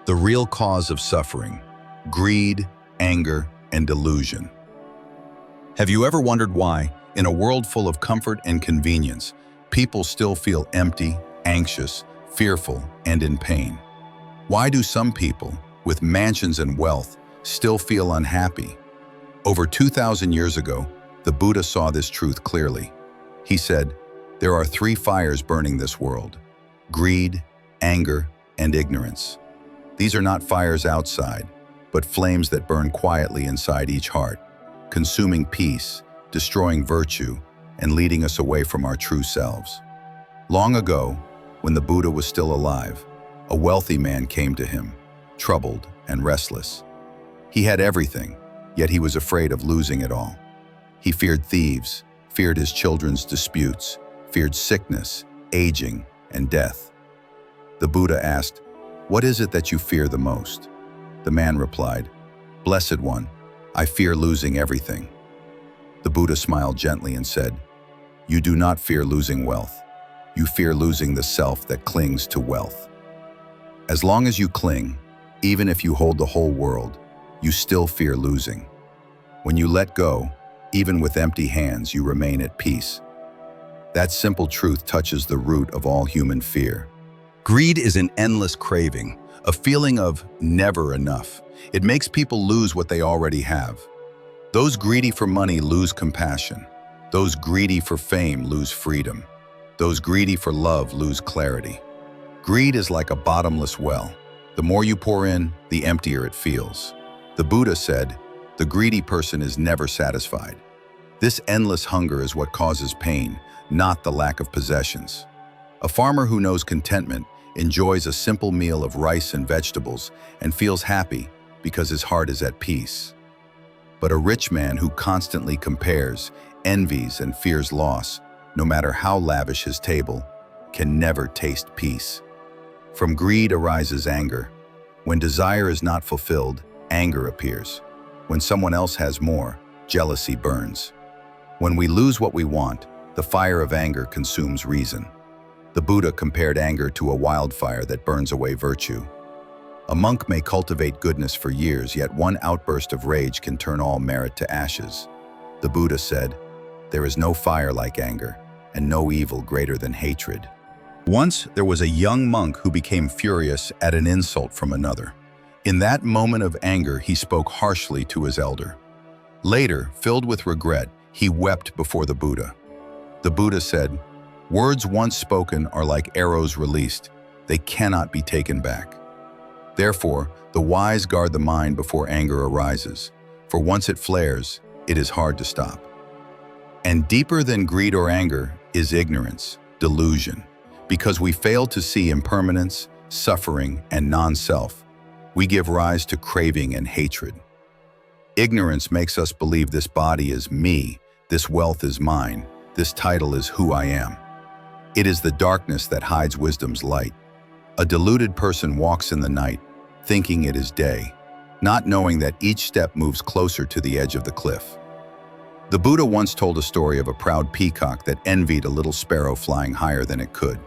The real cause of suffering: greed, anger, and delusion. Have you ever wondered why, in a world full of comfort and convenience, people still feel empty, anxious, fearful, and in pain? Why do some people, with mansions and wealth, still feel unhappy? Over 2,000 years ago, the Buddha saw this truth clearly. He said, "There are three fires burning this world: greed, anger, and ignorance. These are not fires outside, but flames that burn quietly inside each heart, consuming peace, destroying virtue, and leading us away from our true selves." Long ago, when the Buddha was still alive, a wealthy man came to him, troubled and restless. He had everything, yet he was afraid of losing it all. He feared thieves, feared his children's disputes, feared sickness, aging, and death. The Buddha asked, "What is it that you fear the most?" The man replied, "Blessed One, I fear losing everything." The Buddha smiled gently and said, "You do not fear losing wealth. You fear losing the self that clings to wealth. As long as you cling, even if you hold the whole world, you still fear losing. When you let go, even with empty hands, you remain at peace." That simple truth touches the root of all human fear. Greed is an endless craving, a feeling of never enough. It makes people lose what they already have. Those greedy for money lose compassion. Those greedy for fame lose freedom. Those greedy for love lose clarity. Greed is like a bottomless well. The more you pour in, the emptier it feels. The Buddha said, "The greedy person is never satisfied." This endless hunger is what causes pain, not the lack of possessions. A farmer who knows contentment enjoys a simple meal of rice and vegetables and feels happy because his heart is at peace. But a rich man who constantly compares, envies, and fears loss, no matter how lavish his table, can never taste peace. From greed arises anger. When desire is not fulfilled, anger appears. When someone else has more, jealousy burns. When we lose what we want, the fire of anger consumes reason. The Buddha compared anger to a wildfire that burns away virtue. A monk may cultivate goodness for years, yet one outburst of rage can turn all merit to ashes. The Buddha said, "There is no fire like anger, and no evil greater than hatred." Once there was a young monk who became furious at an insult from another. In that moment of anger, he spoke harshly to his elder. Later, filled with regret, he wept before the Buddha. The Buddha said, "Words once spoken are like arrows released. They cannot be taken back. Therefore, the wise guard the mind before anger arises, for once it flares, it is hard to stop." And deeper than greed or anger is ignorance, delusion. Because we fail to see impermanence, suffering, and non-self, we give rise to craving and hatred. Ignorance makes us believe this body is me, this wealth is mine, this title is who I am. It is the darkness that hides wisdom's light. A deluded person walks in the night, thinking it is day, not knowing that each step moves closer to the edge of the cliff. The Buddha once told a story of a proud peacock that envied a little sparrow flying higher than it could.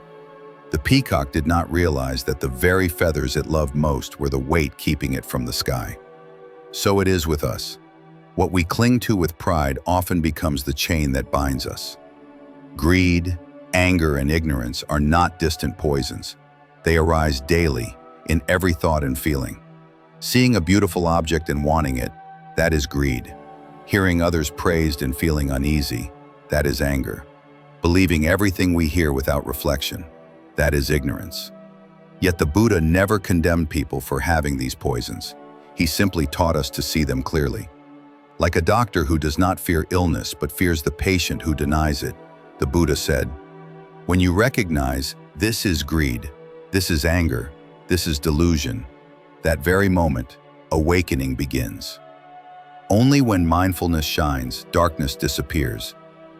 The peacock did not realize that the very feathers it loved most were the weight keeping it from the sky. So it is with us. What we cling to with pride often becomes the chain that binds us. Greed, anger, and ignorance are not distant poisons. They arise daily, in every thought and feeling. Seeing a beautiful object and wanting it, that is greed. Hearing others praised and feeling uneasy, that is anger. Believing everything we hear without reflection, that is ignorance. Yet the Buddha never condemned people for having these poisons. He simply taught us to see them clearly. Like a doctor who does not fear illness but fears the patient who denies it, the Buddha said, "When you recognize this is greed, this is anger, this is delusion, that very moment, awakening begins." Only when mindfulness shines, darkness disappears.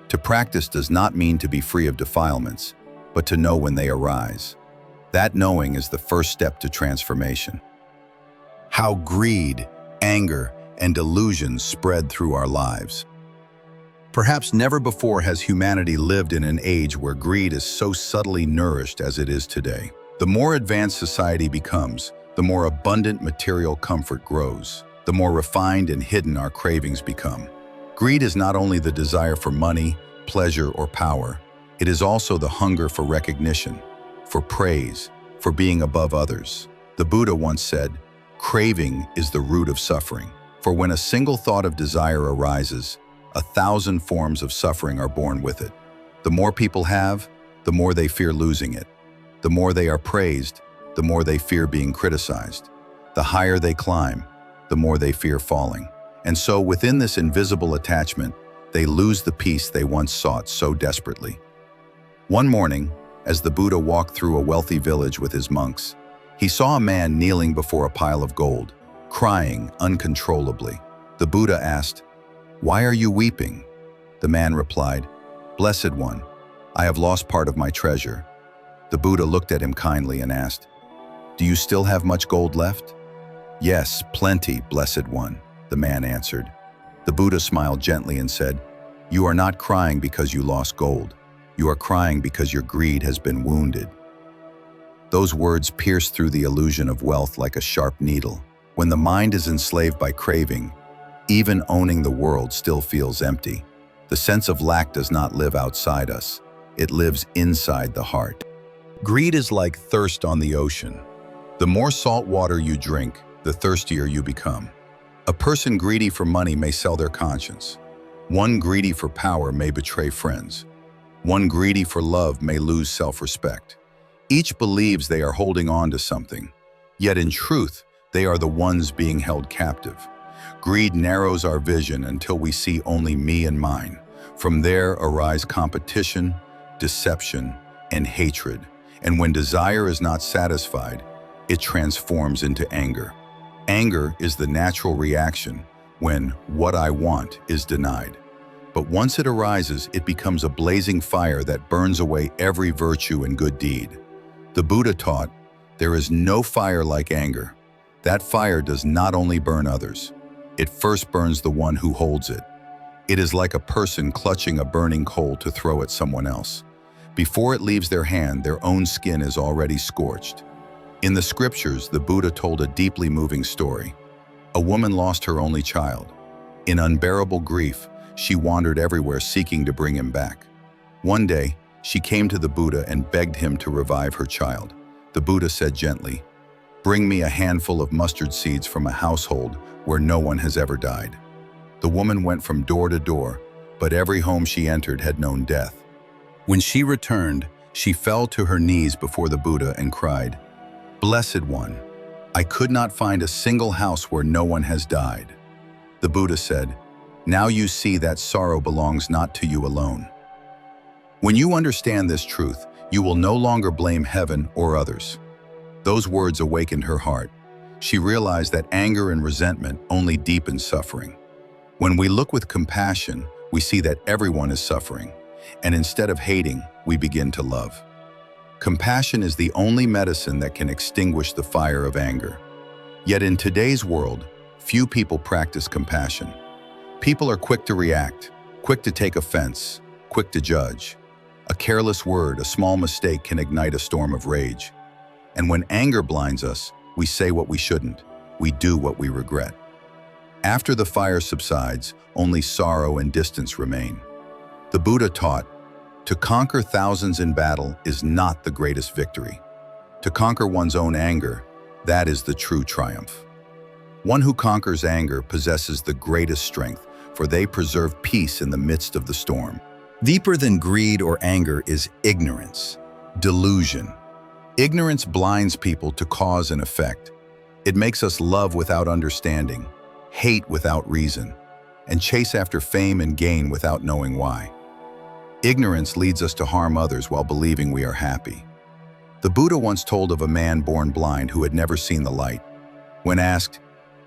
To practice does not mean to be free of defilements, but to know when they arise. That knowing is the first step to transformation. How greed, anger, and delusion spread through our lives. Perhaps never before has humanity lived in an age where greed is so subtly nourished as it is today. The more advanced society becomes, the more abundant material comfort grows, the more refined and hidden our cravings become. Greed is not only the desire for money, pleasure, or power, it is also the hunger for recognition, for praise, for being above others. The Buddha once said, "Craving is the root of suffering." For when a single thought of desire arises, 1,000 forms of suffering are born with it. The more people have, the more they fear losing it. The more they are praised, the more they fear being criticized. The higher they climb, the more they fear falling. And so within this invisible attachment, they lose the peace they once sought so desperately. One morning, as the Buddha walked through a wealthy village with his monks, he saw a man kneeling before a pile of gold, crying uncontrollably. The Buddha asked, "Why are you weeping?" The man replied, "Blessed One, I have lost part of my treasure." The Buddha looked at him kindly and asked, "Do you still have much gold left?" "Yes, plenty, Blessed One," the man answered. The Buddha smiled gently and said, "You are not crying because you lost gold. You are crying because your greed has been wounded." Those words pierced through the illusion of wealth like a sharp needle. When the mind is enslaved by craving, even owning the world still feels empty. The sense of lack does not live outside us. It lives inside the heart. Greed is like thirst on the ocean. The more salt water you drink, the thirstier you become. A person greedy for money may sell their conscience. One greedy for power may betray friends. One greedy for love may lose self-respect. Each believes they are holding on to something, yet in truth, they are the ones being held captive. Greed narrows our vision until we see only me and mine. From there arise competition, deception, and hatred. And when desire is not satisfied, it transforms into anger. Anger is the natural reaction when what I want is denied. But once it arises, it becomes a blazing fire that burns away every virtue and good deed. The Buddha taught, there is no fire like anger. That fire does not only burn others, it first burns the one who holds it. It is like a person clutching a burning coal to throw at someone else. Before it leaves their hand, their own skin is already scorched. In the scriptures, the Buddha told a deeply moving story. A woman lost her only child. In unbearable grief, she wandered everywhere seeking to bring him back. One day, she came to the Buddha and begged him to revive her child. The Buddha said gently, "Bring me a handful of mustard seeds from a household where no one has ever died." The woman went from door to door, but every home she entered had known death. When she returned, she fell to her knees before the Buddha and cried, "Blessed One, I could not find a single house where no one has died." The Buddha said, "Now you see that sorrow belongs not to you alone." When you understand this truth, you will no longer blame heaven or others. Those words awakened her heart. She realized that anger and resentment only deepen suffering. When we look with compassion, we see that everyone is suffering, and instead of hating, we begin to love. Compassion is the only medicine that can extinguish the fire of anger. Yet in today's world, few people practice compassion. People are quick to react, quick to take offense, quick to judge. A careless word, a small mistake can ignite a storm of rage. And when anger blinds us, we say what we shouldn't. We do what we regret. After the fire subsides, only sorrow and distance remain. The Buddha taught, to conquer thousands in battle is not the greatest victory. To conquer one's own anger, that is the true triumph. One who conquers anger possesses the greatest strength, for they preserve peace in the midst of the storm. Deeper than greed or anger is ignorance, delusion. Ignorance blinds people to cause and effect. It makes us love without understanding, hate without reason, and chase after fame and gain without knowing why. Ignorance leads us to harm others while believing we are happy. The Buddha once told of a man born blind who had never seen the light. When asked,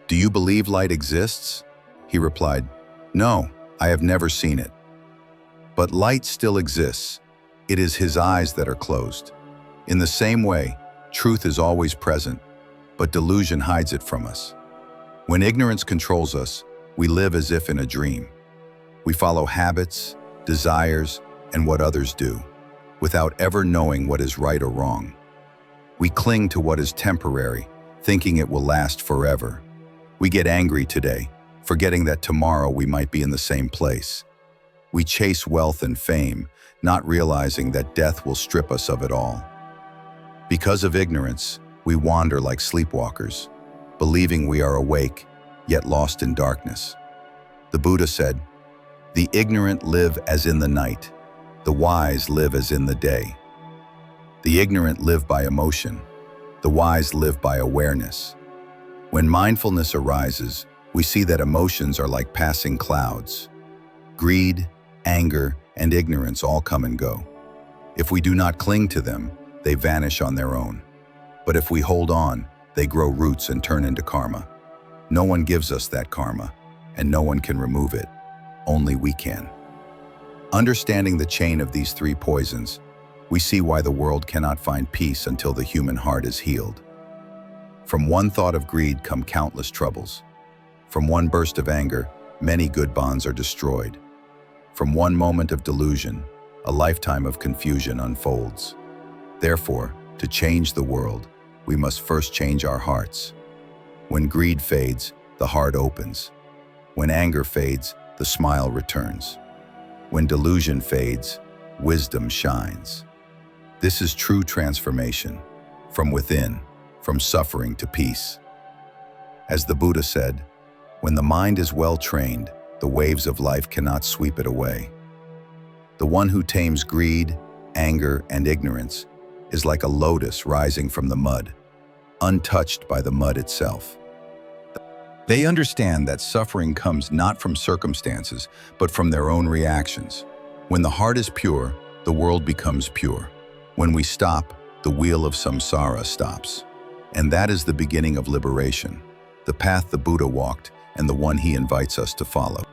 "Do you believe light exists?" he replied, "No, I have never seen it." But light still exists. It is his eyes that are closed. In the same way, truth is always present, but delusion hides it from us. When ignorance controls us, we live as if in a dream. We follow habits, desires, and what others do, without ever knowing what is right or wrong. We cling to what is temporary, thinking it will last forever. We get angry today, forgetting that tomorrow we might be in the same place. We chase wealth and fame, not realizing that death will strip us of it all. Because of ignorance, we wander like sleepwalkers, believing we are awake, yet lost in darkness. The Buddha said, "The ignorant live as in the night, the wise live as in the day." The ignorant live by emotion, the wise live by awareness. When mindfulness arises, we see that emotions are like passing clouds. Greed, anger, and ignorance all come and go. If we do not cling to them, they vanish on their own. But if we hold on, they grow roots and turn into karma. No one gives us that karma, and no one can remove it. Only we can. Understanding the chain of these three poisons, we see why the world cannot find peace until the human heart is healed. From one thought of greed come countless troubles. From one burst of anger, many good bonds are destroyed. From one moment of delusion, a lifetime of confusion unfolds. Therefore, to change the world, we must first change our hearts. When greed fades, the heart opens. When anger fades, the smile returns. When delusion fades, wisdom shines. This is true transformation, from within, from suffering to peace. As the Buddha said, when the mind is well trained, the waves of life cannot sweep it away. The one who tames greed, anger, and ignorance is like a lotus rising from the mud, untouched by the mud itself. They understand that suffering comes not from circumstances, but from their own reactions. When the heart is pure, the world becomes pure. When we stop, the wheel of samsara stops. And that is the beginning of liberation, the path the Buddha walked and the one he invites us to follow.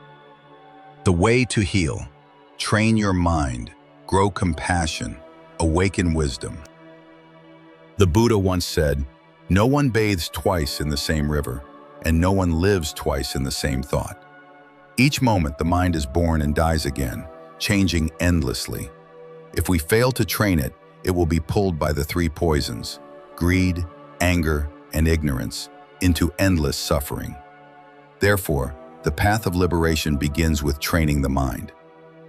The way to heal. Train your mind, grow compassion, awaken wisdom. The Buddha once said, "No one bathes twice in the same river, and no one lives twice in the same thought." Each moment the mind is born and dies again, changing endlessly. If we fail to train it, it will be pulled by the three poisons, greed, anger, and ignorance, into endless suffering. Therefore, the path of liberation begins with training the mind.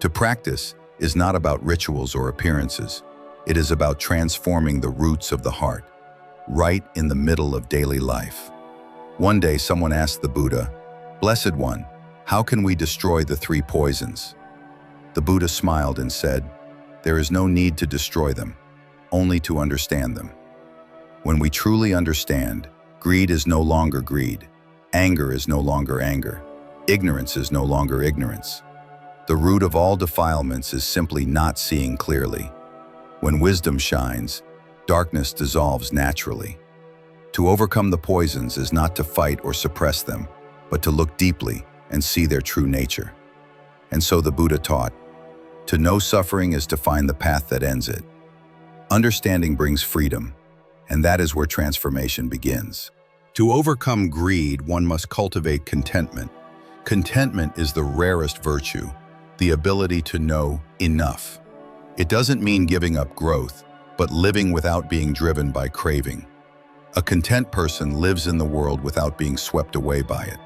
To practice is not about rituals or appearances. It is about transforming the roots of the heart, right in the middle of daily life. One day someone asked the Buddha, "Blessed One, how can we destroy the three poisons?" The Buddha smiled and said, "There is no need to destroy them, only to understand them." When we truly understand, greed is no longer greed, anger is no longer anger, ignorance is no longer ignorance. The root of all defilements is simply not seeing clearly. When wisdom shines, darkness dissolves naturally. To overcome the poisons is not to fight or suppress them, but to look deeply and see their true nature. And so the Buddha taught, to know suffering is to find the path that ends it. Understanding brings freedom, and that is where transformation begins. To overcome greed, one must cultivate contentment. Contentment is the rarest virtue, the ability to know enough. It doesn't mean giving up growth, but living without being driven by craving. A content person lives in the world without being swept away by it.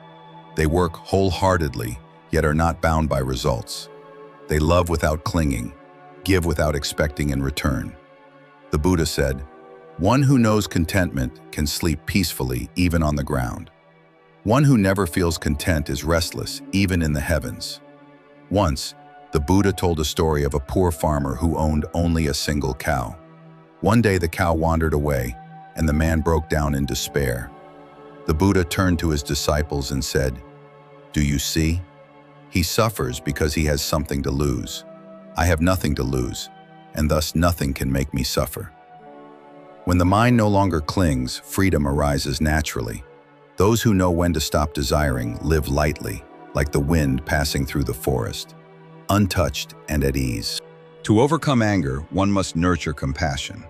They work wholeheartedly, yet are not bound by results. They love without clinging, give without expecting in return. The Buddha said, "One who knows contentment can sleep peacefully even on the ground. One who never feels content is restless even in the heavens." Once, the Buddha told a story of a poor farmer who owned only a single cow. One day the cow wandered away, and the man broke down in despair. The Buddha turned to his disciples and said, "Do you see? He suffers because he has something to lose. I have nothing to lose, and thus nothing can make me suffer." When the mind no longer clings, freedom arises naturally. Those who know when to stop desiring live lightly, like the wind passing through the forest, untouched and at ease. To overcome anger, one must nurture compassion.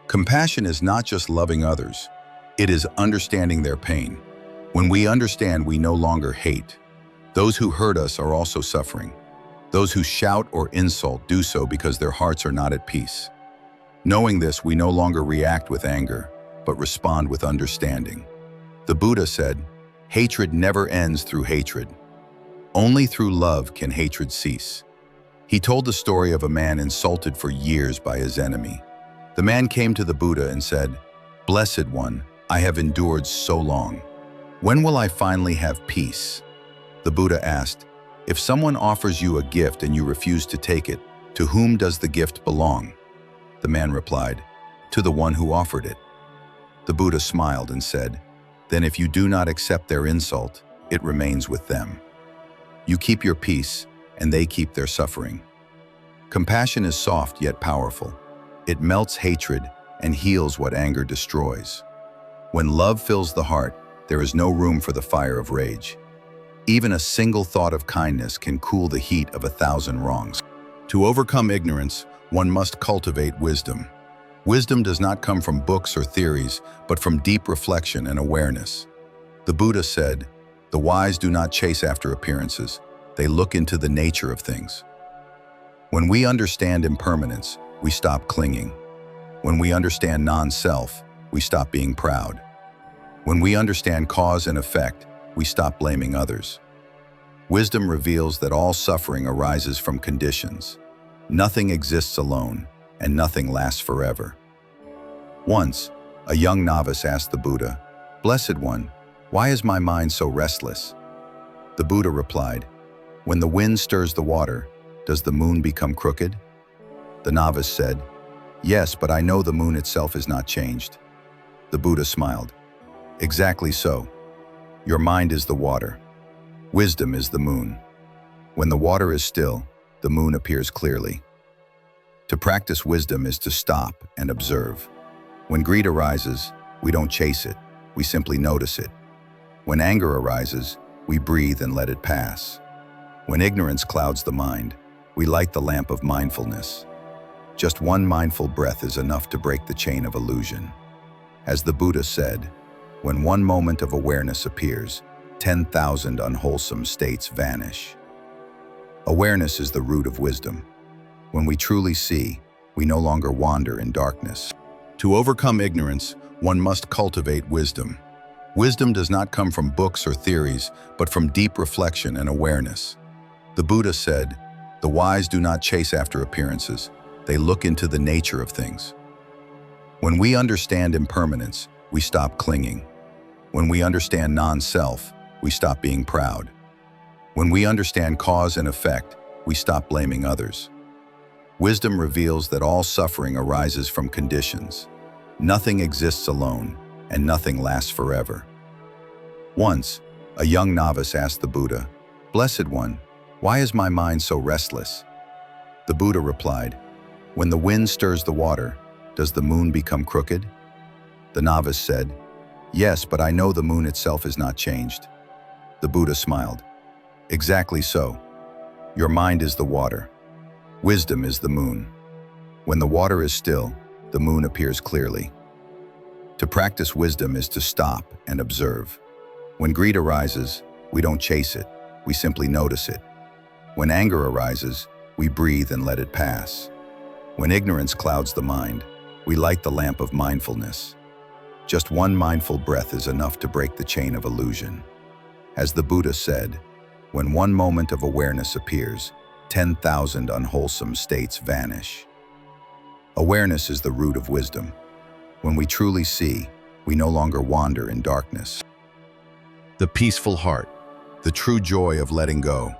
Compassion is not just loving others, it is understanding their pain. When we understand, we no longer hate. Those who hurt us are also suffering. Those who shout or insult do so because their hearts are not at peace. Knowing this, we no longer react with anger, but respond with understanding. The Buddha said, "Hatred never ends through hatred. Only through love can hatred cease." He told the story of a man insulted for years by his enemy. The man came to the Buddha and said, "Blessed One, I have endured so long. When will I finally have peace?" The Buddha asked, "If someone offers you a gift and you refuse to take it, to whom does the gift belong?" The man replied, "To the one who offered it." The Buddha smiled and said, "Then if you do not accept their insult, it remains with them. You keep your peace, and they keep their suffering." Compassion is soft yet powerful. It melts hatred and heals what anger destroys. When love fills the heart, there is no room for the fire of rage. Even a single thought of kindness can cool the heat of 1,000 wrongs. To overcome ignorance, one must cultivate wisdom. Wisdom does not come from books or theories, but from deep reflection and awareness. The Buddha said, "The wise do not chase after appearances. They look into the nature of things." When we understand impermanence, we stop clinging. When we understand non-self, we stop being proud. When we understand cause and effect, we stop blaming others. Wisdom reveals that all suffering arises from conditions. Nothing exists alone, and nothing lasts forever. Once, a young novice asked the Buddha, "Blessed One, why is my mind so restless?" The Buddha replied, "When the wind stirs the water, does the moon become crooked?" The novice said, "Yes, but I know the moon itself is not changed." The Buddha smiled. "Exactly so. Your mind is the water. Wisdom is the moon. When the water is still, the moon appears clearly." To practice wisdom is to stop and observe. When greed arises, we don't chase it, we simply notice it. When anger arises, we breathe and let it pass. When ignorance clouds the mind, we light the lamp of mindfulness. Just one mindful breath is enough to break the chain of illusion. As the Buddha said, when one moment of awareness appears, 10,000 unwholesome states vanish. Awareness is the root of wisdom. When we truly see, we no longer wander in darkness. To overcome ignorance, one must cultivate wisdom. Wisdom does not come from books or theories, but from deep reflection and awareness. The Buddha said, "The wise do not chase after appearances. They look into the nature of things." When we understand impermanence, we stop clinging. When we understand non-self, we stop being proud. When we understand cause and effect, we stop blaming others. Wisdom reveals that all suffering arises from conditions. Nothing exists alone, and nothing lasts forever. Once, a young novice asked the Buddha, "Blessed One, why is my mind so restless?" The Buddha replied, "When the wind stirs the water, does the moon become crooked?" The novice said, "Yes, but I know the moon itself is not changed." The Buddha smiled. "Exactly so. Your mind is the water. Wisdom is the moon. When the water is still, the moon appears clearly." To practice wisdom is to stop and observe. When greed arises, we don't chase it, we simply notice it. When anger arises, we breathe and let it pass. When ignorance clouds the mind, we light the lamp of mindfulness. Just one mindful breath is enough to break the chain of illusion. As the Buddha said, when one moment of awareness appears, 10,000 unwholesome states vanish. Awareness is the root of wisdom. When we truly see, we no longer wander in darkness. The peaceful heart, the true joy of letting go.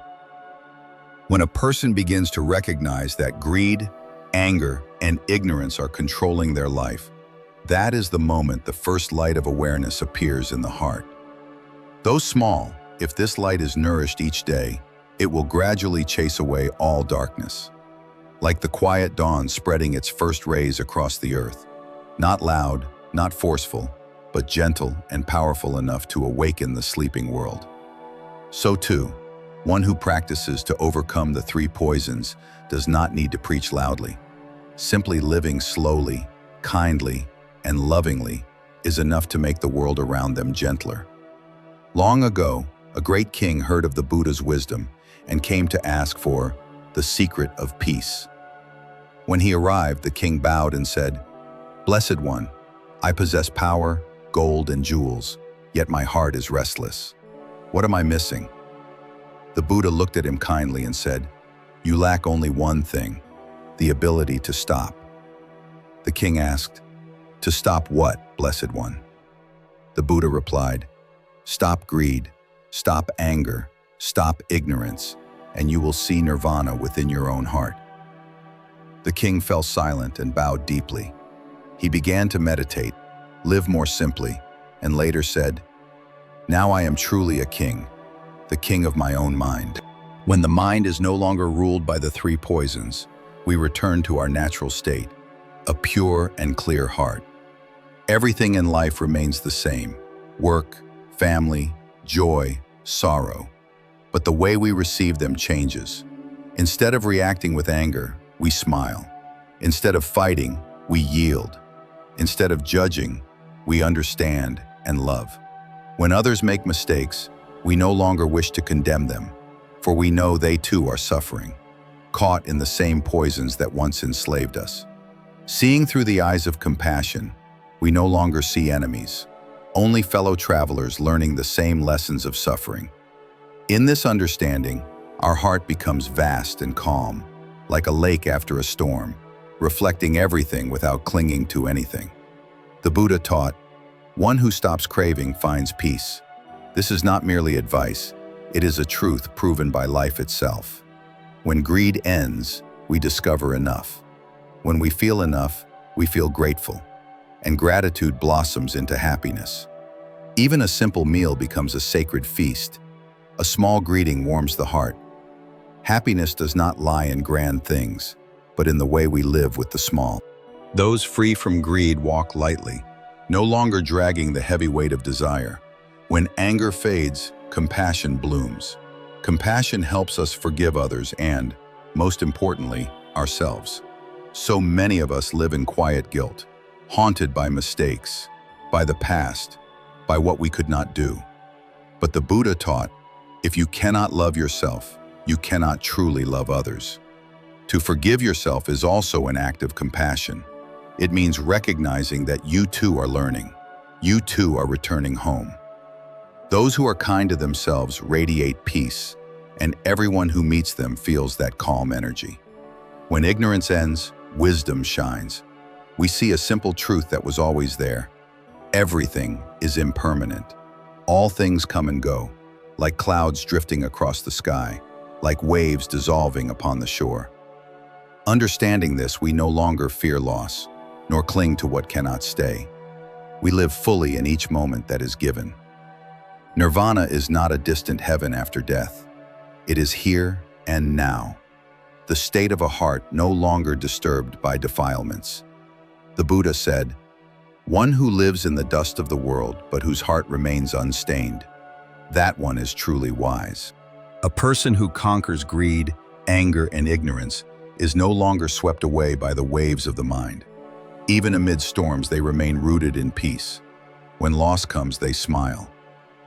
When a person begins to recognize that greed, anger, and ignorance are controlling their life, that is the moment the first light of awareness appears in the heart. Though small, if this light is nourished each day, it will gradually chase away all darkness. Like the quiet dawn spreading its first rays across the earth. Not loud, not forceful, but gentle and powerful enough to awaken the sleeping world. So too, one who practices to overcome the three poisons does not need to preach loudly. Simply living slowly, kindly, and lovingly is enough to make the world around them gentler. Long ago, a great king heard of the Buddha's wisdom and came to ask for the secret of peace. When he arrived, the king bowed and said, "Blessed One, I possess power, gold, and jewels, yet my heart is restless. What am I missing? The Buddha looked at him kindly and said, "You lack only one thing, the ability to stop." The king asked, "To stop what, Blessed One?" The Buddha replied, "Stop greed, stop anger, stop ignorance, and you will see nirvana within your own heart." The king fell silent and bowed deeply. He began to meditate, live more simply, and later said, "Now I am truly a king, the king of my own mind." When the mind is no longer ruled by the three poisons, we return to our natural state, a pure and clear heart. Everything in life remains the same: work, family, joy, sorrow. But the way we receive them changes. Instead of reacting with anger, we smile. Instead of fighting, we yield. Instead of judging, we understand and love. When others make mistakes, we no longer wish to condemn them, for we know they too are suffering, caught in the same poisons that once enslaved us. Seeing through the eyes of compassion, we no longer see enemies, only fellow travelers learning the same lessons of suffering. In this understanding, our heart becomes vast and calm, like a lake after a storm, reflecting everything without clinging to anything. The Buddha taught, "One who stops craving finds peace." This is not merely advice, it is a truth proven by life itself. When greed ends, we discover enough. When we feel enough, we feel grateful, and gratitude blossoms into happiness. Even a simple meal becomes a sacred feast. A small greeting warms the heart. Happiness does not lie in grand things, but in the way we live with the small. Those free from greed walk lightly, no longer dragging the heavy weight of desire. When anger fades, compassion blooms. Compassion helps us forgive others and, most importantly, ourselves. So many of us live in quiet guilt, haunted by mistakes, by the past, by what we could not do. But the Buddha taught, if you cannot love yourself, you cannot truly love others. To forgive yourself is also an act of compassion. It means recognizing that you too are learning. You too are returning home. Those who are kind to themselves radiate peace, and everyone who meets them feels that calm energy. When ignorance ends, wisdom shines. We see a simple truth that was always there. Everything is impermanent. All things come and go, like clouds drifting across the sky, like waves dissolving upon the shore. Understanding this, we no longer fear loss, nor cling to what cannot stay. We live fully in each moment that is given. Nirvana is not a distant heaven after death. It is here and now, the state of a heart no longer disturbed by defilements. The Buddha said, "One who lives in the dust of the world, but whose heart remains unstained, that one is truly wise." A person who conquers greed, anger, and ignorance is no longer swept away by the waves of the mind. Even amid storms, they remain rooted in peace. When loss comes, they smile.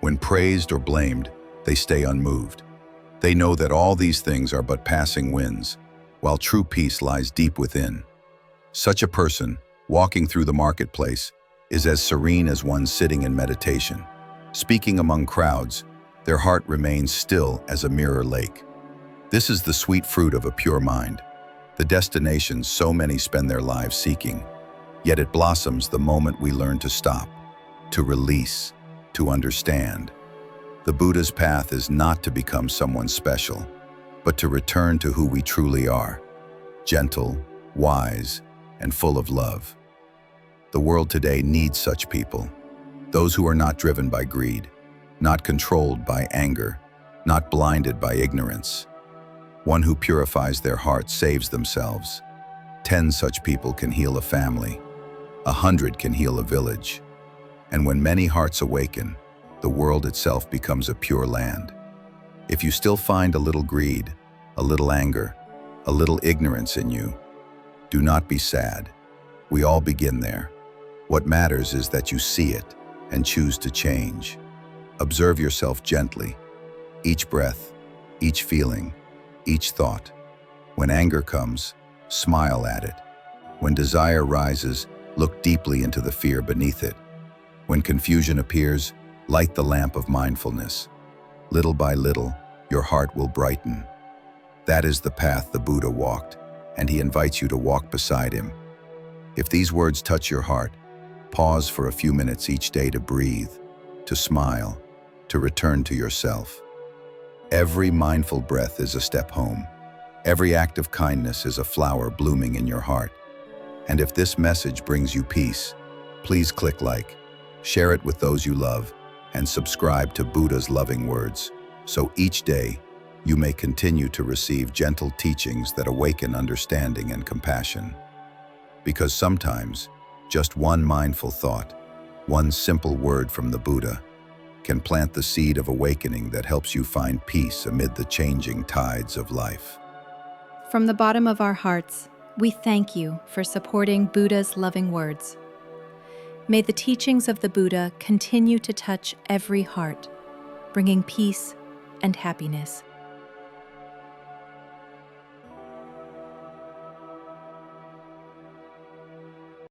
When praised or blamed, they stay unmoved. They know that all these things are but passing winds, while true peace lies deep within. Such a person, walking through the marketplace, is as serene as one sitting in meditation. Speaking among crowds, their heart remains still as a mirror lake. This is the sweet fruit of a pure mind, the destination so many spend their lives seeking. Yet it blossoms the moment we learn to stop, to release, to understand. The Buddha's path is not to become someone special, but to return to who we truly are, gentle, wise, and full of love. The world today needs such people, those who are not driven by greed, not controlled by anger, not blinded by ignorance. One who purifies their heart saves themselves. 10 such people can heal a family. 100 can heal a village. And when many hearts awaken, the world itself becomes a pure land. If you still find a little greed, a little anger, a little ignorance in you, do not be sad. We all begin there. What matters is that you see it and choose to change. Observe yourself gently. Each breath, each feeling, each thought. When anger comes, smile at it. When desire rises, look deeply into the fear beneath it. When confusion appears, Light the lamp of mindfulness. Little by little, your heart will brighten. That is the path the Buddha walked, and he invites you to walk beside him. If these words touch your heart, pause for a few minutes each day to breathe, to smile, to return to yourself. Every mindful breath is a step home. Every act of kindness is a flower blooming in your heart. And if this message brings you peace, please click like, share it with those you love, and subscribe to Buddha's loving words, so each day you may continue to receive gentle teachings that awaken understanding and compassion. Because sometimes, just one mindful thought, one simple word from the Buddha, can plant the seed of awakening that helps you find peace amid the changing tides of life. From the bottom of our hearts, we thank you for supporting Buddha's loving words. May the teachings of the Buddha continue to touch every heart, bringing peace and happiness.